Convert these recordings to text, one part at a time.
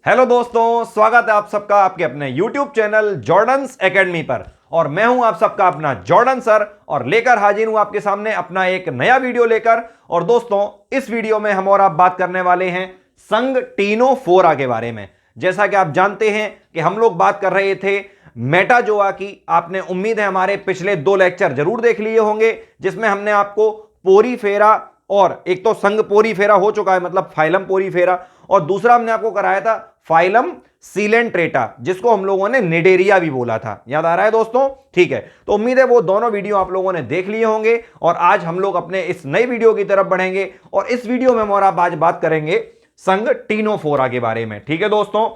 Hello दोस्तों, स्वागत है आप सबका आपके अपने YouTube चैनल जॉर्डन्स एकेडमी पर। और मैं हूं आप सबका अपना जॉर्डन सर और लेकर हाजिर हूं आपके सामने अपना एक नया वीडियो लेकर। और दोस्तों, इस वीडियो में हम और आप बात करने वाले हैं संघ टीनो फोरा के बारे में। जैसा कि आप जानते हैं कि हम लोग बात कर रहे थे मेटाजोआ की। आपने उम्मीद है हमारे पिछले 2 लेक्चर जरूर देख लिए होंगे, जिसमें हमने आपको पोरीफेरा और एक तो संघ पोरीफेरा हो चुका है, मतलब फाइलम पोरीफेरा, और दूसरा हमने आपको कराया था फाइलम सीलेंट्रेटा, जिसको हम लोगों ने निडेरिया भी बोला था। याद आ रहा है दोस्तों? ठीक है, तो उम्मीद है वो दोनों वीडियो आप लोगों ने देख लिए होंगे। और आज हम लोग अपने इस नई वीडियो की तरफ बढ़ेंगे और इस वीडियो में हम और आप आज बात करेंगे संघ टीनोफोरा के बारे में। ठीक है दोस्तों,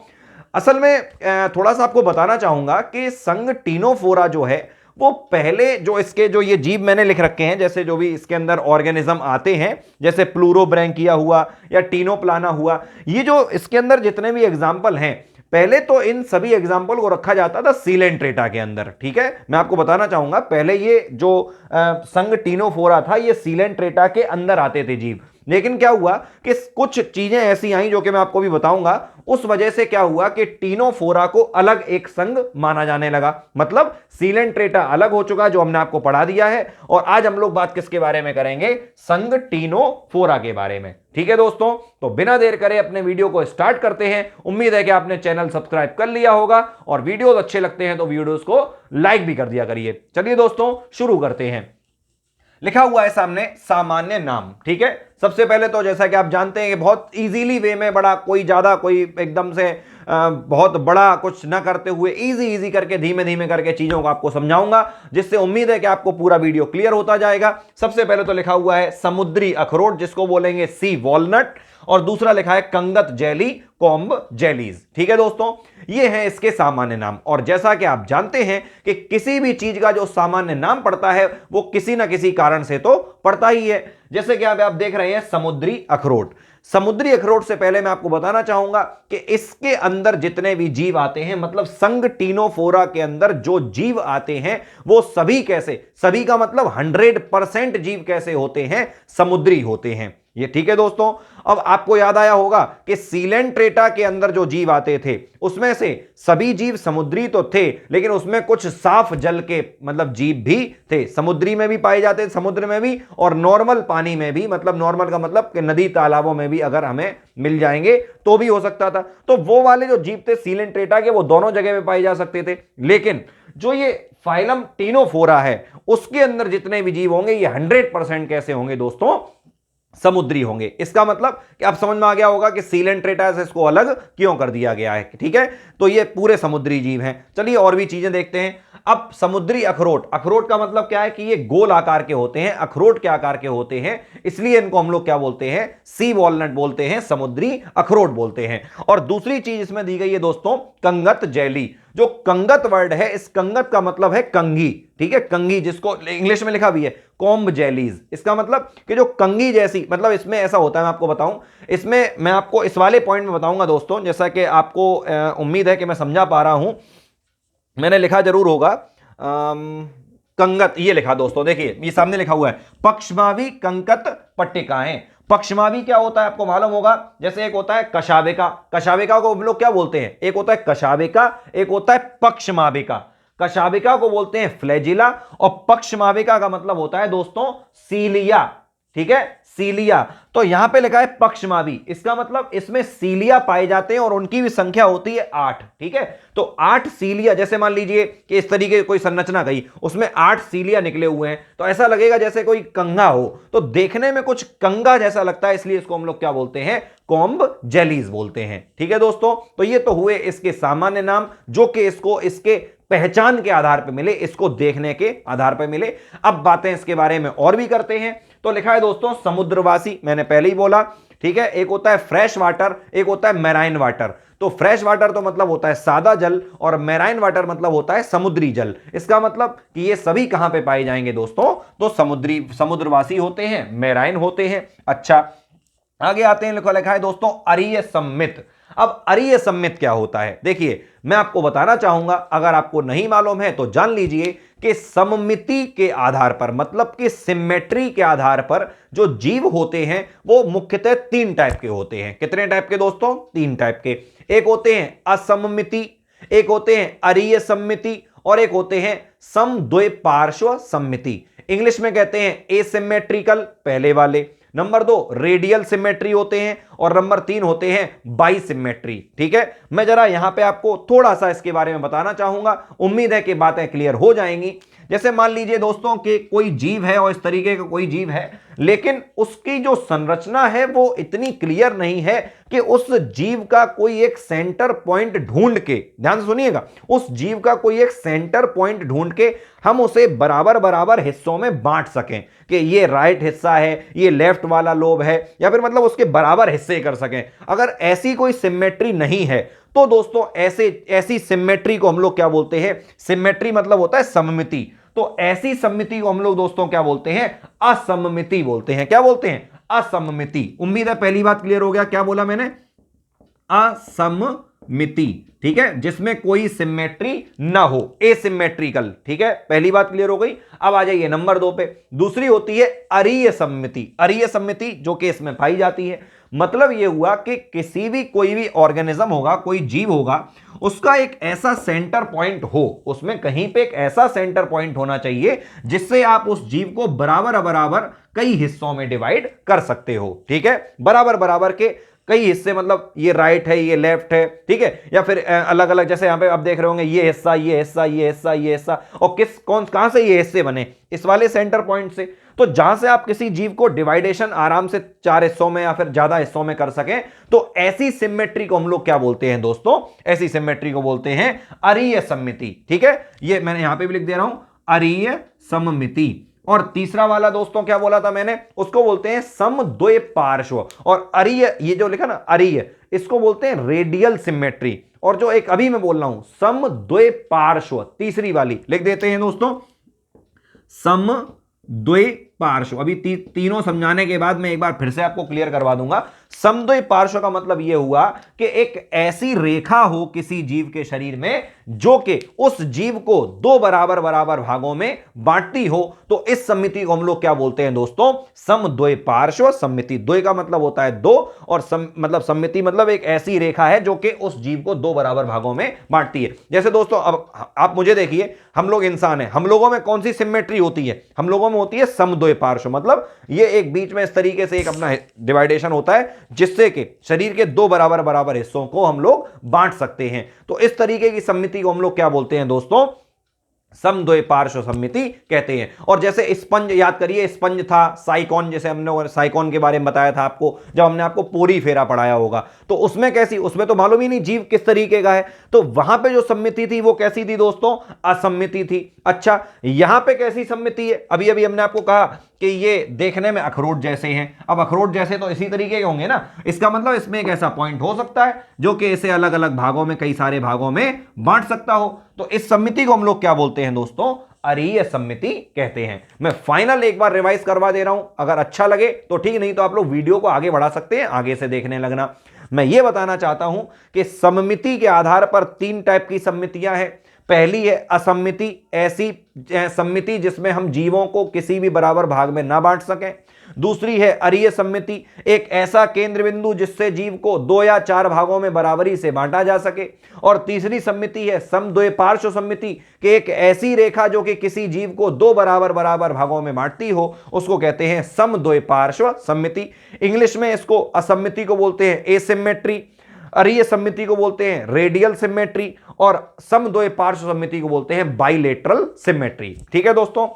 असल में थोड़ा सा आपको बताना चाहूंगा कि संघ टीनोफोरा जो है वो पहले जो इसके जो ये जीव मैंने लिख रखे हैं, जैसे जो भी इसके अंदर ऑर्गेनिज्म आते हैं, जैसे प्लूरोब्रैंकिया हुआ या टीनोप्लाना हुआ, ये जो इसके अंदर जितने भी एग्जाम्पल हैं, पहले तो इन सभी एग्जाम्पल को रखा जाता था सीलेंट्रेटा के अंदर। ठीक है, मैं आपको बताना चाहूंगा पहले ये जो संघ टीनोफोरा था ये सीलेंट्रेटा के अंदर आते थे जीव। लेकिन क्या हुआ कि कुछ चीजें ऐसी आई जो कि मैं आपको भी बताऊंगा, उस वजह से क्या हुआ कि टीनोफोरा को अलग एक संघ माना जाने लगा। मतलब सीलेंट्रेटा अलग हो चुका, जो हमने आपको पढ़ा दिया है। और आज हम लोग बात किसके बारे में करेंगे? संघ टीनोफोरा के बारे में। ठीक है दोस्तों, तो बिना देर करे अपने वीडियो को स्टार्ट करते हैं। उम्मीद है कि आपने चैनल सब्सक्राइब कर लिया होगा और वीडियोस अच्छे लगते हैं तो वीडियोस को लाइक भी कर दिया करिए। चलिए दोस्तों, शुरू करते हैं। लिखा हुआ है सामने सामान्य नाम। ठीक है, सबसे पहले तो जैसा कि आप जानते हैं कि बहुत इजीली वे में, बड़ा कोई ज्यादा कोई एकदम से बहुत बड़ा कुछ ना करते हुए इजी करके धीमे धीमे करके चीजों को आपको समझाऊंगा, जिससे उम्मीद है कि आपको पूरा वीडियो क्लियर होता जाएगा। सबसे पहले तो लिखा हुआ है समुद्री अखरोट, जिसको बोलेंगे सी वॉलनट, और दूसरा लिखा है कंगत जेली, कॉम्ब जेलीज। ठीक है दोस्तों, ये है इसके सामान्य नाम। और जैसा कि आप जानते हैं कि किसी भी चीज का जो सामान्य नाम पड़ता है वो किसी ना किसी कारण से तो पड़ता ही है। जैसे कि आप देख रहे हैं समुद्री अखरोट। समुद्री अखरोट से पहले मैं आपको बताना चाहूंगा कि इसके अंदर जितने भी जीव आते हैं, मतलब संघ टीनोफोरा के अंदर जो जीव आते हैं वो सभी कैसे, सभी का मतलब 100% जीव कैसे होते हैं? समुद्री होते हैं ये। ठीक है दोस्तों, अब आपको याद आया होगा कि सीलेंट्रेटा के अंदर जो जीव आते थे उसमें से सभी जीव समुद्री तो थे, लेकिन उसमें कुछ साफ जल के मतलब जीव भी थे। समुद्री में भी पाए जाते थे, समुद्र में भी, और नॉर्मल पानी में भी। मतलब नॉर्मल का मतलब कि नदी तालाबों में भी अगर हमें मिल जाएंगे तो भी हो सकता था। तो वो वाले जो जीव थे सीलेंट्रेटा के, वो दोनों जगह में पाए जा सकते थे। लेकिन जो ये फाइलम टीनोफोरा है उसके अंदर जितने भी जीव होंगे ये 100% कैसे होंगे दोस्तों? समुद्री होंगे। इसका मतलब कि आप समझ में आ गया होगा कि सीलेंट्रेटा से इसको अलग क्यों कर दिया गया है। ठीक है, तो ये पूरे समुद्री जीव हैं। चलिए और भी चीजें देखते हैं। अब समुद्री अखरोट, अखरोट का मतलब क्या है कि ये गोल आकार के होते हैं, अखरोट के आकार के होते हैं, इसलिए इनको हम लोग क्या बोलते हैं? सी वॉलनट बोलते हैं, समुद्री अखरोट बोलते हैं। और दूसरी चीज इसमें दी गई है दोस्तों कंगत जेली। जो कंगत वर्ड है, इस कंगत का मतलब है कंगी। ठीक है, कंगी, जिसको इंग्लिश में लिखा भी है कॉम्ब जेलीज। इसका मतलब कि जो कंगी जैसी, मतलब इसमें ऐसा होता है, मैं आपको बताऊं, इसमें मैं आपको इस वाले पॉइंट में बताऊंगा दोस्तों, जैसा कि आपको उम्मीद है कि मैं समझा पा रहा हूं। मैंने लिखा जरूर होगा कंगत, ये लिखा दोस्तों, देखिए ये सामने लिखा हुआ है पक्षमावी कंकत पट्टिकाएं। पक्षमावी क्या होता है आपको मालूम होगा? जैसे एक होता है कशावेका, कशावेका को हम लोग क्या बोलते हैं? एक होता है कशावेका, एक होता है पक्षमाविका। कशाविका को बोलते हैं फ्लैजिला और पक्षमाविका का मतलब होता है दोस्तों सीलिया। ठीक है, सीलिया। तो यहां पे लिखा है पक्षमावी, इसका मतलब इसमें सीलिया पाए जाते हैं और उनकी भी संख्या होती है 8। ठीक है, तो 8 सीलिया, जैसे मान लीजिए कि इस तरीके की कोई संरचना गई, उसमें 8 सीलिया निकले हुए हैं, तो ऐसा लगेगा जैसे कोई कंगा हो, तो देखने में कुछ कंगा जैसा लगता है, इसलिए इसको हम लोग क्या बोलते हैं? कॉम्ब जेलीज बोलते हैं। ठीक है दोस्तों, तो ये तो हुए इसके सामान्य नाम, जो कि इसको इसके पहचान के आधार पर मिले, इसको देखने के आधार पर मिले। अब बातें इसके बारे में और भी करते हैं। तो लिखा है दोस्तों समुद्रवासी, मैंने पहले ही बोला। ठीक है, एक होता है फ्रेश वाटर, एक होता है मैराइन वाटर। तो फ्रेश वाटर तो मतलब होता है सादा जल, और मैराइन वाटर मतलब होता है समुद्री जल। इसका मतलब कि ये सभी कहां पे पाए जाएंगे दोस्तों? तो समुद्री, समुद्रवासी होते हैं, मैराइन होते हैं। अच्छा, आगे आते हैं। लिखा है दोस्तों अरीय सम्मित। अब अरीय सममित क्या होता है, देखिए मैं आपको बताना चाहूंगा, अगर आपको नहीं मालूम है तो जान लीजिए कि सममिति के आधार पर, मतलब कि सिमेट्री के आधार पर जो जीव होते हैं वो मुख्यतः तीन टाइप के होते हैं। कितने टाइप के दोस्तों? तीन टाइप के। एक होते हैं असममिति, एक होते हैं अरीय सममिति, और एक होते हैं समद्विपार्श्व सममिति। इंग्लिश में कहते हैं एसिमेट्रिकल पहले वाले, नंबर 2 रेडियल सिमेट्री होते हैं, और नंबर 3 होते हैं बाइसिमेट्री। ठीक है, मैं जरा यहां पे आपको थोड़ा सा इसके बारे में बताना चाहूंगा, उम्मीद है कि बातें क्लियर हो जाएंगी। जैसे मान लीजिए दोस्तों कि कोई जीव है, और इस तरीके का कोई जीव है, लेकिन उसकी जो संरचना है वो इतनी क्लियर नहीं है कि उस जीव का कोई एक सेंटर पॉइंट ढूंढ के, ध्यान से सुनिएगा, उस जीव का कोई एक सेंटर पॉइंट ढूंढ के हम उसे बराबर बराबर हिस्सों में बांट सकें कि ये राइट हिस्सा है, ये लेफ्ट वाला लोब है, या फिर मतलब उसके बराबर हिस्से कर सकें। अगर ऐसी कोई सिमेट्री नहीं है तो दोस्तों ऐसी सिमेट्री को हम लोग क्या बोलते हैं? सिमेट्री मतलब होता है सममिति। तो ऐसी सममिति को हम लोग दोस्तों क्या बोलते हैं? असममिति बोलते हैं। क्या बोलते हैं? असममिति। उम्मीद है पहली बात क्लियर हो गया। क्या बोला मैंने? असममिति। ठीक है, जिसमें कोई सिमेट्री ना हो, एसिमेट्रिकल। ठीक है, पहली बात क्लियर हो गई। अब आ जाइए नंबर 2 पे। दूसरी होती है अरीय सममिति। अरीय सममिति जो कि इसमें पाई जाती है, मतलब यह हुआ कि किसी भी कोई भी ऑर्गेनिज्म होगा, कोई जीव होगा, उसका एक ऐसा सेंटर पॉइंट हो, उसमें कहीं पे एक ऐसा सेंटर पॉइंट होना चाहिए जिससे आप उस जीव को बराबर बराबर कई हिस्सों में डिवाइड कर सकते हो। ठीक है, बराबर बराबर के कई हिस्से, मतलब ये राइट है, ये लेफ्ट है, ठीक है, या फिर अलग अलग, जैसे यहां पे आप देख रहे होंगे ये हिस्सा, ये हिस्सा, ये हिस्सा, ये हिस्सा, और कहां से ये हिस्से बने? इस वाले सेंटर पॉइंट से। तो जहां से आप किसी जीव को डिवाइडेशन आराम से 4 हिस्सों में या फिर ज्यादा हिस्सों में कर सकें, तो ऐसी सिमेट्री को हम लोग क्या बोलते हैं दोस्तों? ऐसी सिमेट्री को बोलते हैं अरीय सममिति। ठीक है, ये मैंने यहां पे भी लिख दे रहा हूं, अरीय सममिति। और तीसरा वाला दोस्तों क्या बोला था मैंने? उसको बोलते हैं समद्विपार्श्व। और अरीय, ये जो लिखा ना अरीय, इसको बोलते हैं रेडियल सिमेट्री। और जो एक अभी मैं बोल रहा हूं समद्विपार्श्व, तीसरी वाली लिख देते हैं दोस्तों, समद्विपार्श्व। अभी तीनों समझाने के बाद मैं एक बार फिर से आपको क्लियर करवा दूंगा। समद्विपार्श्व का मतलब यह हुआ कि एक ऐसी रेखा हो किसी जीव के शरीर में जो कि उस जीव को दो बराबर बराबर भागों में बांटती हो, तो इस सममिति को हम लोग क्या बोलते हैं दोस्तों? समद्विपार्श्व सममिति। द्वय का मतलब होता है दो, और मतलब सममिति मतलब एक ऐसी रेखा है जो कि उस जीव को दो बराबर भागों में बांटती है। जैसे दोस्तों अब आप मुझे देखिए, हम लोग इंसान हैं, हम लोगों में कौन सी सिमेट्री होती है? हम लोगों में होती है समद्विपार्श्व, मतलब ये एक बीच में इस तरीके से एक अपना डिवाइडेशन होता है जिससे कि शरीर के दो बराबर बराबर हिस्सों को हम लोग बांट सकते हैं। तो इस तरीके की सममिति को हम लोग क्या बोलते हैं दोस्तों? समद्विपार्श्व सममिति कहते हैं। और जैसे स्पंज, याद करिए स्पंज था, साइकॉन, जैसे हमने साइकॉन के बारे में बताया था आपको जब हमने आपको पूरी फेरा पढ़ाया होगा, तो उसमें कैसी, उसमें तो मालूम ही नहीं जीव किस तरीके का है, तो वहां पे जो सममिति थी वो कैसी थी दोस्तों? असममिति थी। अच्छा, यहां पे कैसी सममिति है? अभी अभी हमने आपको कहा कि ये देखने में अखरोट जैसे हैं। अब अखरोट जैसे तो इसी तरीके के होंगे ना, इसका मतलब इसमें एक ऐसा पॉइंट हो सकता है जो कि इसे अलग अलग भागों में, कई सारे भागों में बांट सकता हो। तो इस सममिति को हम लोग क्या बोलते हैं दोस्तों? अरीय सममिति कहते हैं। मैं फाइनल एक बार रिवाइज करवा दे रहा हूं, अगर अच्छा लगे तो ठीक, नहीं तो आप लोग वीडियो को आगे बढ़ा सकते हैं, आगे से देखने लगना। मैं ये बताना चाहता हूं कि सममिति के आधार पर तीन टाइप की सममितियां हैं। पहली है असममिति, ऐसी सममिति जिसमें हम जीवों को किसी भी बराबर भाग में ना बांट सकें। दूसरी है अरीय सममिति, एक ऐसा केंद्र बिंदु जिससे जीव को दो या चार भागों में बराबरी से बांटा जा सके। और तीसरी सममिति है समद्विपार्श्व सममिति, कि एक ऐसी रेखा जो कि किसी जीव को दो बराबर बराबर भागों में बांटती हो, उसको कहते हैं समद्विपार्श्व सममिति। इंग्लिश में इसको असममिति को बोलते हैं एसिमेट्री, अरीय सममिति को बोलते हैं रेडियल सिमेट्री, और समद्विपार्श्व सममिति को बोलते हैं बाइलेटरल सिमेट्री। ठीक है दोस्तों,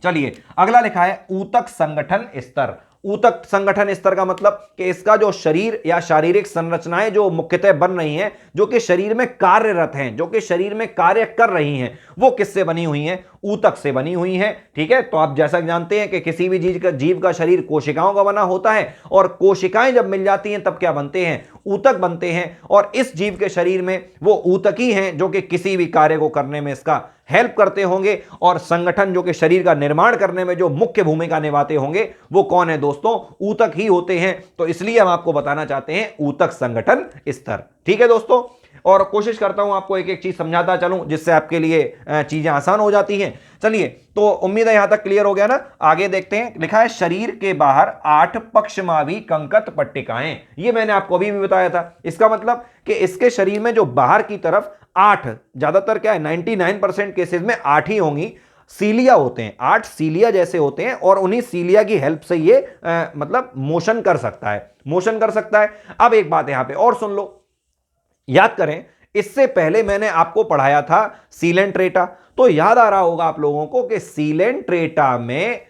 चलिए अगला लिखा है ऊतक संगठन स्तर। ऊतक संगठन स्तर का मतलब कि इसका जो शरीर या शारीरिक संरचनाएं जो मुख्यतः बन रही हैं, जो कि शरीर में कार्यरत हैं, जो कि शरीर में कार्य कर रही हैं, वो किससे बनी हुई हैं? ऊतक से बनी हुई हैं। ठीक है, तो आप जैसा जानते हैं कि किसी भी जीव का शरीर कोशिकाओं का बना होता है और कोशिकाएं जब मिल जाती हैं तब क्या बनते हैं, ऊतक बनते हैं। और इस जीव के शरीर में वो ऊतक ही हैं जो कि किसी भी कार्य को करने में इसका हेल्प करते होंगे और संगठन जो कि शरीर का निर्माण करने में जो मुख्य भूमिका निभाते होंगे वो कौन है दोस्तों, ऊतक ही होते हैं। तो इसलिए हम आपको बताना चाहते हैं ऊतक संगठन स्तर। ठीक है दोस्तों, और कोशिश करता हूं आपको एक एक चीज समझाता चलूं जिससे आपके लिए चीजें आसान हो जाती हैं। चलिए, तो उम्मीद है यहां तक क्लियर हो गया ना। आगे देखते हैं, लिखा है शरीर के बाहर 8 पक्षमावी कंकत पट्टिकाएं। ये मैंने आपको अभी भी बताया था। इसका मतलब कि इसके शरीर में जो बाहर की तरफ 8, ज्यादातर क्या है 99% केसेस में 8 ही होंगी, सीलिया होते हैं। 8 सीलिया जैसे होते हैं और उन्हीं सीलिया की हेल्प से ये मतलब मोशन कर सकता है, मोशन कर सकता है। अब एक बात यहां पे और सुन लो, याद करें इससे पहले मैंने आपको पढ़ाया था सीलेंट्रेटा। तो याद आ रहा होगा आप लोगों को कि सीलेंट्रेटा में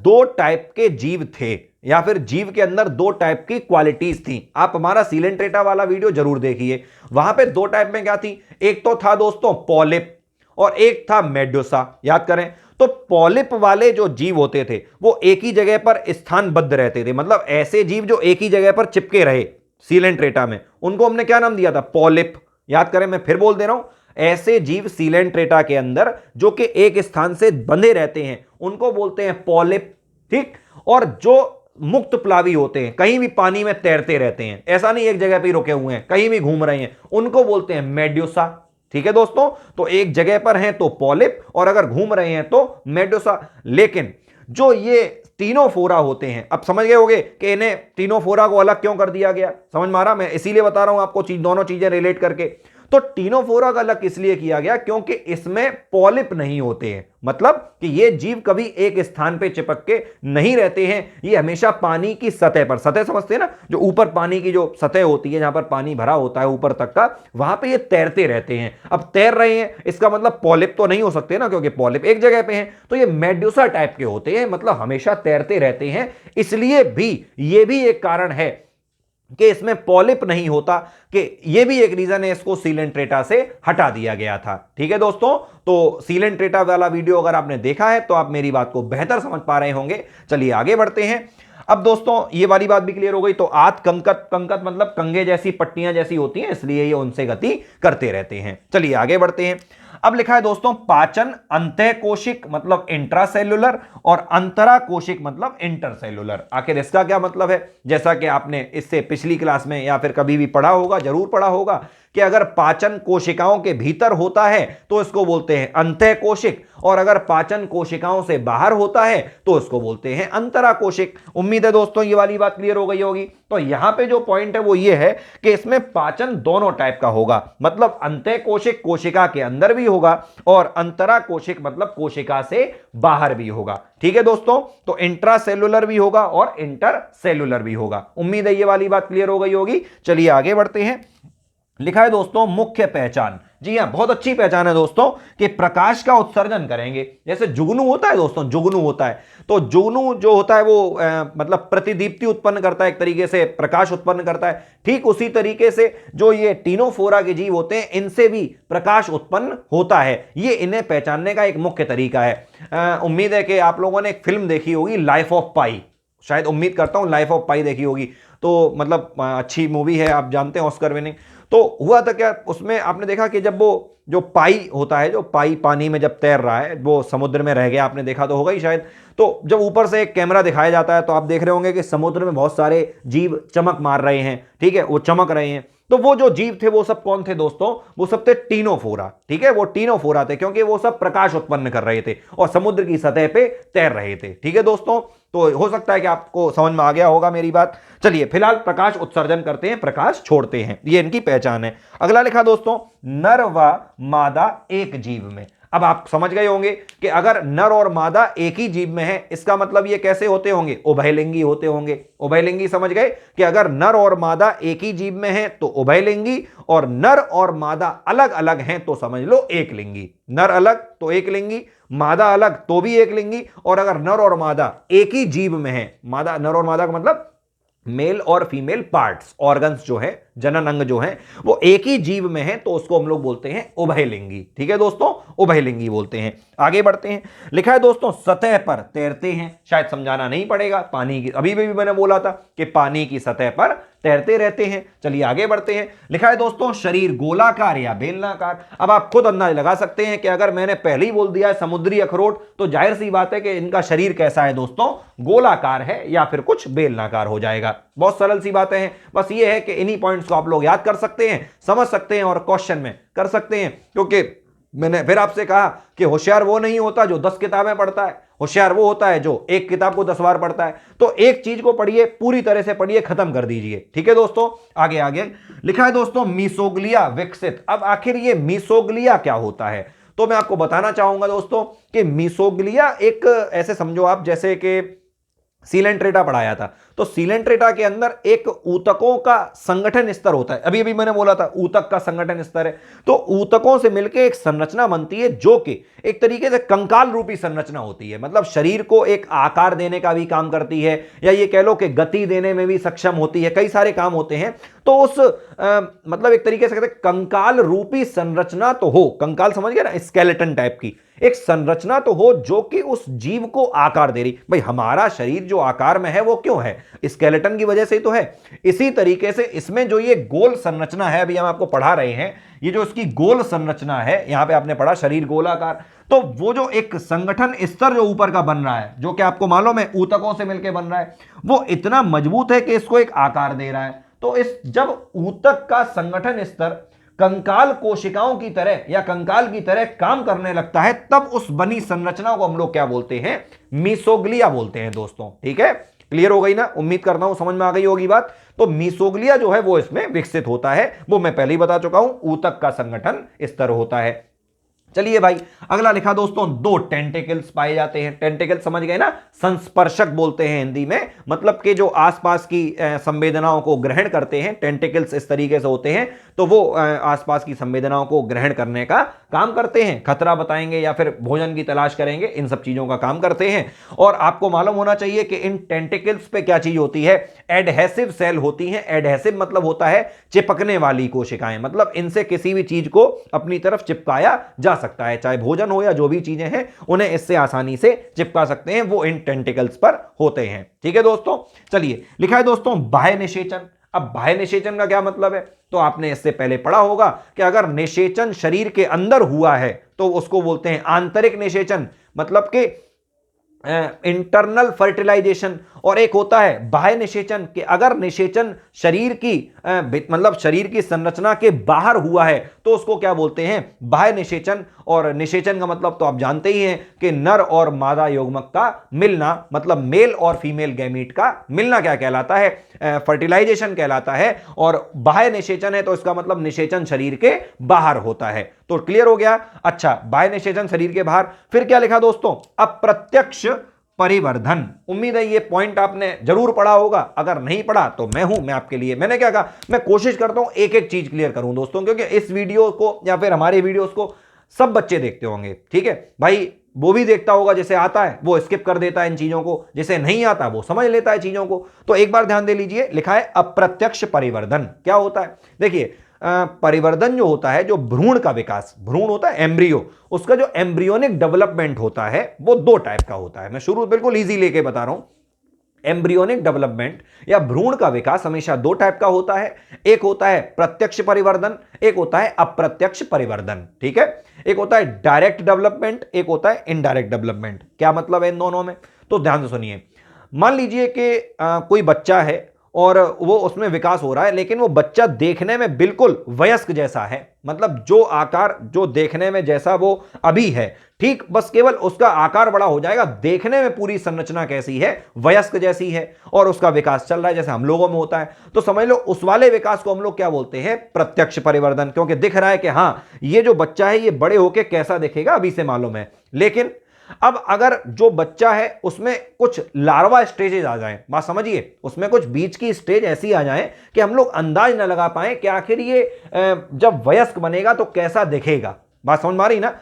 2 टाइप के जीव थे, या फिर जीव के अंदर 2 टाइप की क्वालिटीज थी। आप हमारा सीलेंट्रेटा वाला वीडियो जरूर देखिए, वहां पे 2 टाइप में क्या थी, एक तो था दोस्तों पॉलिप और एक था मेडुसा। याद करें तो पॉलिप वाले जो जीव होते थे वो एक ही जगह पर स्थानबद्ध रहते थे, मतलब ऐसे जीव जो एक ही जगह पर चिपके रहे सीलेंट्रेटा में, उनको हमने क्या नाम दिया था, पॉलिप। याद करें, मैं फिर बोल दे रहा हूं, ऐसे जीव सीलेंट्रेटा के अंदर जो कि एक स्थान से बंधे रहते हैं उनको बोलते हैं पॉलिप। ठीक, और जो मुक्त प्लावी होते हैं, कहीं भी पानी में तैरते रहते हैं, ऐसा नहीं एक जगह पे रुके हुए हैं, कहीं भी घूम रहे हैं, उनको बोलते हैं मेड्यूसा। ठीक है दोस्तों, तो एक जगह पर हैं तो पॉलिप और अगर घूम रहे हैं तो मेडुसा। लेकिन जो ये टीनोफोरा होते हैं, अब समझ गए होंगे कि इन्हें टीनोफोरा को अलग क्यों कर दिया गया, समझ में आ रहा, मैं इसीलिए बता रहा हूं आपको दोनों चीजें रिलेट करके। तो टीनोफोरा का अलग इसलिए किया गया क्योंकि इसमें पॉलिप नहीं होते हैं, मतलब कि ये जीव कभी एक स्थान पे चिपक के नहीं रहते हैं, ये हमेशा पानी की सतह पर, सतह समझते हैं ना, जो ऊपर पानी की जो सतह होती है जहां पर पानी भरा होता है ऊपर तक का, वहां पे ये तैरते रहते हैं। अब तैर रहे हैं इसका मतलब पॉलिप तो नहीं हो सकते ना, क्योंकि पॉलिप एक जगह पे हैं, तो ये मेडुसा टाइप के होते हैं, मतलब हमेशा तैरते रहते हैं। इसलिए भी ये भी एक कारण है कि इसमें पॉलिप नहीं होता, कि ये भी एक रीजन है इसको सीलेंट्रेटा से हटा दिया गया था। ठीक है दोस्तों, तो सीलेंट्रेटा वाला वीडियो अगर आपने देखा है तो आप मेरी बात को बेहतर समझ पा रहे होंगे। चलिए आगे बढ़ते हैं। अब दोस्तों ये वाली बात भी क्लियर हो गई। तो आठ कंकत, कंकत मतलब कंगे जैसी, पट्टियां जैसी होती हैं, इसलिए ये उनसे गति करते रहते हैं। चलिए आगे बढ़ते हैं। अब लिखा है दोस्तों पाचन अंतःकोशिक मतलब इंट्रासेल्युलर और अंतरा कोशिक मतलब इंटरसेल्युलर। आखिर इसका क्या मतलब है, जैसा कि आपने इससे पिछली क्लास में या फिर कभी भी पढ़ा होगा, जरूर पढ़ा होगा कि अगर पाचन कोशिकाओं के भीतर होता है तो इसको बोलते हैं अंतःकोशिक, और अगर पाचन कोशिकाओं से बाहर होता है तो इसको बोलते हैं अंतराकोशिक। उम्मीद है दोस्तों ये वाली बात क्लियर हो गई होगी। तो यहां पे जो पॉइंट है वो ये है कि इसमें पाचन दोनों टाइप का होगा, मतलब अंतःकोशिक कोशिका के अंदर भी होगा और अंतराकोशिक मतलब कोशिका से बाहर भी होगा। ठीक है दोस्तों, तो इंट्रासेल्युलर भी होगा और इंटरसेल्युलर भी होगा। उम्मीद है ये वाली बात क्लियर हो गई होगी। चलिए आगे बढ़ते हैं। लिखा है दोस्तों मुख्य पहचान। जी हां, बहुत अच्छी पहचान है दोस्तों कि प्रकाश का उत्सर्जन करेंगे। जैसे जुगनू होता है दोस्तों, जुगनू होता है, तो जुगनू जो होता है वो मतलब प्रतिदीप्ति उत्पन्न करता है, एक तरीके से प्रकाश उत्पन्न करता है। ठीक उसी तरीके से जो ये टीनोफोरा के जीव होते हैं इनसे भी प्रकाश उत्पन्न होता है। ये इन्हें पहचानने का एक मुख्य तरीका है। उम्मीद है कि आप लोगों ने एक फिल्म देखी होगी लाइफ ऑफ पाई, शायद उम्मीद करता हूं लाइफ ऑफ पाई देखी होगी। तो मतलब अच्छी मूवी है, आप जानते हैं ऑस्कर विनिंग। तो हुआ था क्या, उसमें आपने देखा कि जब वो जो पाई होता है, जो पाई पानी में जब तैर रहा है, वो समुद्र में रह गया, आपने देखा तो होगा ही शायद। तो जब ऊपर से एक कैमरा दिखाया जाता है तो आप देख रहे होंगे कि समुद्र में बहुत सारे जीव चमक मार रहे हैं, ठीक है, वो चमक रहे हैं। तो वो जो जीव थे वो सब कौन थे दोस्तों, वो सब थे टीनोफोरा। ठीक है, वो टीनोफोरा थे क्योंकि वो सब प्रकाश उत्पन्न कर रहे थे और समुद्र की सतह पे तैर रहे थे। ठीक है दोस्तों, तो हो सकता है कि आपको समझ में आ गया होगा मेरी बात। चलिए फिलहाल प्रकाश उत्सर्जन करते हैं, प्रकाश छोड़ते हैं, ये इनकी पहचान है। अगला लिखा दोस्तों नर व मादा एक जीव में। अब आप समझ गए होंगे कि अगर नर और मादा एक ही जीव में है, इसका मतलब ये कैसे होते होंगे, उभयलिंगी होते होंगे। उभयलिंगी समझ गए कि अगर नर और मादा एक ही जीव में है तो उभयलिंगी, और नर और मादा अलग अलग हैं तो समझ लो एक लिंगी। नर अलग तो एक लिंगी, मादा अलग तो भी एक लिंगी। और अगर नर और मादा एक ही जीव में है, मादा नर और मादा का मतलब मेल और फीमेल पार्ट्स, ऑर्गन्स जो है, जनन अंग जो है, वो एक ही जीव में है तो उसको हम लोग बोलते हैं उभयलिंगी। ठीक है दोस्तों, उभयलिंगी बोलते हैं। आगे बढ़ते हैं, लिखा है दोस्तों सतह पर तैरते हैं, शायद समझाना नहीं पड़ेगा, पानी की अभी भी मैंने बोला था कि पानी की सतह पर तैरते रहते हैं। चलिए आगे बढ़ते हैं, लिखा है दोस्तों शरीर गोलाकार या बेलनाकार। अब आप खुद अंदाज लगा सकते हैं कि अगर मैंने पहले ही बोल दिया है समुद्री अखरोट, तो जाहिर सी बात है कि इनका शरीर कैसा है दोस्तों, गोलाकार है या फिर कुछ बेलनाकार हो जाएगा। बहुत सरल सी बातें हैं, बस ये है कि इन्हीं पॉइंट्स को आप लोग याद कर सकते हैं, समझ सकते हैं और क्वेश्चन में कर सकते हैं। क्योंकि मैंने फिर आपसे कहा कि होशियार वो नहीं होता जो 10 किताबें पढ़ता है, होशियार वो होता है जो एक किताब को 10 बार पढ़ता है। तो एक चीज को पढ़िए, पूरी तरह से पढ़िए, खत्म कर दीजिए। ठीक है दोस्तों, आगे आगे लिखा है दोस्तों मीसोग्लिया विकसित। अब आखिर ये मीसोग्लिया क्या होता है, तो मैं आपको बताना चाहूंगा दोस्तों कि मीसोग्लिया एक ऐसे समझो आप जैसे कि सीलेंट्रेटा पढ़ाया था, तो सीलेंट्रेटा के अंदर एक ऊतकों का संगठन स्तर होता है। अभी अभी मैंने बोला था ऊतक का संगठन स्तर है, तो ऊतकों से मिलकर एक संरचना बनती है जो कि एक तरीके से कंकाल रूपी संरचना होती है। मतलब शरीर को एक आकार देने का भी काम करती है, या ये कह लो कि गति देने में भी सक्षम होती है, कई सारे काम होते हैं। तो उस मतलब एक तरीके से कहते हैं कंकाल रूपी संरचना तो हो, कंकाल समझ गए ना, स्केलेटन टाइप की एक संरचना तो हो जो कि उस जीव को आकार दे रही। भाई हमारा शरीर जो आकार में है वो क्यों है, स्केलेटन की वजह से ही तो है। इसी तरीके से इसमें जो ये गोल संरचना है, अभी हम आपको पढ़ा रहे हैं, ये जो इसकी गोल संरचना है, यहां पे आपने पढ़ा शरीर गोलाकार, तो वो जो एक संगठन स्तर जो ऊपर का बन रहा है, जो कि आपको मालूम है ऊतकों से मिलकर बन रहा है, वो इतना मजबूत है कि इसको एक आकार दे रहा है। तो इस जब ऊतक का संगठन स्तर कंकाल कोशिकाओं की तरह या कंकाल की तरह काम करने लगता है, तब उस बनी संरचना को हम लोग क्या बोलते हैं, मीसोग्लिया बोलते हैं दोस्तों। ठीक है, क्लियर हो गई ना, उम्मीद करता हूं समझ में आ गई होगी बात। तो मीसोग्लिया जो है वो इसमें विकसित होता है, वो मैं पहले ही बता चुका हूं, ऊतक का संगठन स्तर होता है। चलिए भाई अगला लिखा दोस्तों दो टेंटिकल्स पाए जाते हैं। टेंटिकल समझ गए ना, संस्पर्शक बोलते हैं हिंदी में, मतलब कि जो आसपास की संवेदनाओं को ग्रहण करते हैं, टेंटिकल्स इस तरीके से होते हैं, तो वो आसपास की संवेदनाओं को ग्रहण करने का काम करते हैं, खतरा बताएंगे या फिर भोजन की तलाश करेंगे, इन सब चीजों का काम करते हैं। और आपको मालूम होना चाहिए कि इन टेंटिकल्स पे क्या चीज होती है, एडहेसिव सेल होती हैं। एडहेसिव मतलब होता है चिपकने वाली कोशिकाएं, मतलब इनसे किसी भी चीज को अपनी तरफ चिपकाया जा सकता है, चाहे भोजन हो या जो भी चीजें हैं उन्हें इससे आसानी से चिपका सकते हैं, वो इन टेंटिकल्स पर होते हैं। ठीक है दोस्तों, चलिए लिखा है दोस्तों बाह्य निषेचन। अब बाह्य निषेचन का क्या मतलब है, तो आपने इससे पहले पढ़ा होगा कि अगर निषेचन शरीर के अंदर हुआ है तो उसको बोलते हैं आंतरिक निषेचन, मतलब कि इंटरनल फर्टिलाइजेशन। और एक होता है बाह्य निषेचन, कि अगर निषेचन शरीर की मतलब शरीर की संरचना के बाहर हुआ है तो उसको क्या बोलते हैं, बाह्य निषेचन। और निषेचन का मतलब तो आप जानते ही हैं कि नर और मादा युग्मक का मिलना, मतलब मेल और फीमेल गैमीट का मिलना क्या कहलाता है, फर्टिलाइजेशन कहलाता है। और बाह्य निषेचन है तो इसका मतलब निषेचन शरीर के बाहर होता है। तो क्लियर हो गया। अच्छा, बाह्य निषेचन शरीर के बाहर। फिर क्या लिखा दोस्तों, अप्रत्यक्ष परिवर्धन। उम्मीद है ये पॉइंट आपने जरूर पढ़ा होगा, अगर नहीं पढ़ा तो मैं आपके लिए, मैंने क्या कहा, मैं कोशिश करता हूं एक एक चीज क्लियर करूं दोस्तों, क्योंकि इस वीडियो को या फिर हमारे वीडियोस को सब बच्चे देखते होंगे। ठीक है भाई, वो भी देखता होगा, जिसे आता है वो स्किप कर देता है इन चीजों को, जिसे नहीं आता वो समझ लेता है चीजों को। तो एक बार ध्यान दे लीजिए, लिखा है अप्रत्यक्ष परिवर्धन। क्या होता है, देखिए परिवर्धन जो होता है, जो भ्रूण का विकास, भ्रूण होता है एम्ब्रियो, उसका जो एम्ब्रियोनिक डेवलपमेंट होता है वो दो टाइप का होता है। मैं शुरू बिल्कुल इजी लेके बता रहा हूं। एम्ब्रियोनिक डेवलपमेंट या भ्रूण का विकास हमेशा दो टाइप का होता है, एक होता है प्रत्यक्ष परिवर्धन, एक होता है अप्रत्यक्ष परिवर्धन। ठीक है, एक होता है डायरेक्ट डेवलपमेंट, एक होता है इनडायरेक्ट डेवलपमेंट। क्या मतलब है इन दोनों में, तो ध्यान से सुनिए। मान लीजिए कि कोई बच्चा है और वो उसमें विकास हो रहा है, लेकिन वो बच्चा देखने में बिल्कुल वयस्क जैसा है, मतलब जो आकार जो देखने में जैसा वो अभी है, ठीक बस केवल उसका आकार बड़ा हो जाएगा, देखने में पूरी संरचना कैसी है, वयस्क जैसी है, और उसका विकास चल रहा है जैसे हम लोगों में होता है। तो समझ लो उस वाले विकास को हम लोग क्या बोलते हैं, प्रत्यक्ष परिवर्धन, क्योंकि दिख रहा है कि हाँ ये जो बच्चा है ये बड़े होके कैसा दिखेगा अभी से मालूम है। लेकिन अब अगर जो बच्चा है उसमें कुछ लार्वा स्टेजेस आ जाएं, बात समझिए, उसमें कुछ बीच की स्टेज ऐसी आ जाएं कि हम लोग अंदाज न लगा पाए कि आखिर ये जब वयस्क बनेगा तो कैसा दिखेगा। बात समझ में आ रही ना,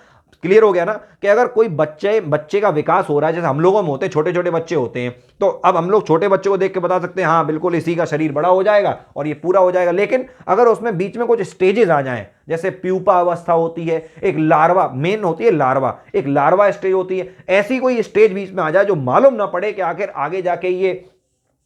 क्लियर हो गया ना कि अगर कोई बच्चे का विकास हो रहा है, जैसे हम लोगों में होते हैं, छोटे छोटे बच्चे होते हैं, तो अब हम लोग छोटे बच्चे को देख के बता सकते हैं हाँ बिल्कुल इसी का शरीर बड़ा हो जाएगा और ये पूरा हो जाएगा। लेकिन अगर उसमें बीच में कुछ स्टेजेस आ जाएं, जैसे प्यूपा अवस्था होती है, एक लार्वा मेन होती है, लार्वा एक लार्वा स्टेज होती है, ऐसी कोई स्टेज बीच में आ जाए जो मालूम ना पड़े कि आखिर आगे जाके ये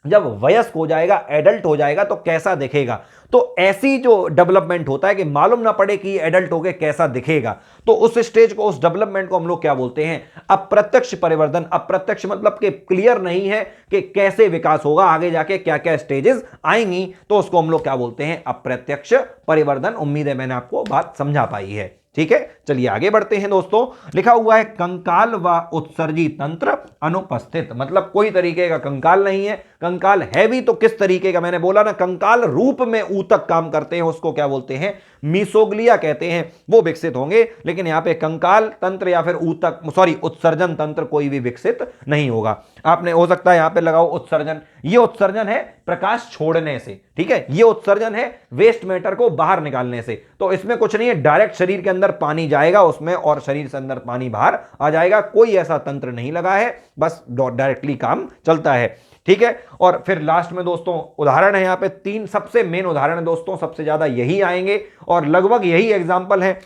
जब वयस्क हो जाएगा, एडल्ट हो जाएगा तो कैसा दिखेगा, तो ऐसी जो डेवलपमेंट होता है कि मालूम ना पड़े कि एडल्ट हो गए कैसा दिखेगा, तो उस स्टेज को, उस डेवलपमेंट को हम लोग क्या बोलते हैं, अप्रत्यक्ष परिवर्तन। अप्रत्यक्ष मतलब कि क्लियर नहीं है कि कैसे विकास होगा, आगे जाके क्या क्या स्टेजेस आएंगी, तो उसको हम लोग क्या बोलते हैं, अप्रत्यक्ष परिवर्तन। उम्मीद है मैंने आपको बात समझा पाई है। ठीक है, चलिए आगे बढ़ते हैं दोस्तों। लिखा हुआ है कंकाल व उत्सर्जी तंत्र अनुपस्थित, मतलब कोई तरीके का कंकाल नहीं है, कंकाल है भी तो किस तरीके का, मैंने बोला ना कंकाल रूप में ऊतक काम करते हैं, उसको क्या बोलते हैं, मीसोग्लिया कहते हैं, वो विकसित होंगे। लेकिन यहां पे कंकाल तंत्र या फिर ऊतक उत्सर्जन तंत्र कोई भी विकसित नहीं होगा। आपने हो सकता है यहां पे लगाओ उत्सर्जन, ये उत्सर्जन है प्रकाश छोड़ने से, ठीक है, ये उत्सर्जन है वेस्ट मैटर को बाहर निकालने से, तो इसमें कुछ नहीं है, डायरेक्ट शरीर के अंदर पानी जाएगा उसमें और शरीर से अंदर पानी बाहर आ जाएगा, कोई ऐसा तंत्र नहीं लगा है, बस डायरेक्टली काम चलता है। ठीक है, और फिर लास्ट में दोस्तों उदाहरण है, यहां पे 3 सबसे मेन उदाहरण है दोस्तों, सबसे ज्यादा यही आएंगे और लगभग यही एग्जांपल है,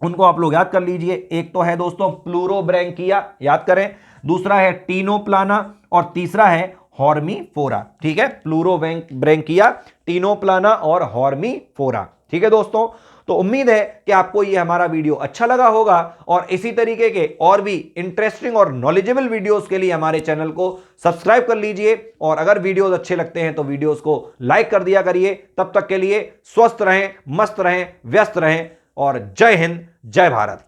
उनको आप लोग याद कर लीजिए। एक तो है दोस्तों प्लूरोब्रैंकिया, याद करें, दूसरा है टीनोप्लाना और तीसरा है हॉर्मीफोरा। ठीक है, प्लूरोब्रैंकिया, टीनोप्लाना और हॉर्मीफोरा। ठीक है दोस्तों, तो उम्मीद है कि आपको ये हमारा वीडियो अच्छा लगा होगा और इसी तरीके के और भी इंटरेस्टिंग और नॉलेजेबल वीडियोस के लिए हमारे चैनल को सब्सक्राइब कर लीजिए और अगर वीडियोस अच्छे लगते हैं तो वीडियोस को लाइक कर दिया करिए। तब तक के लिए स्वस्थ रहें, मस्त रहें, व्यस्त रहें और जय हिंद, जय भारत।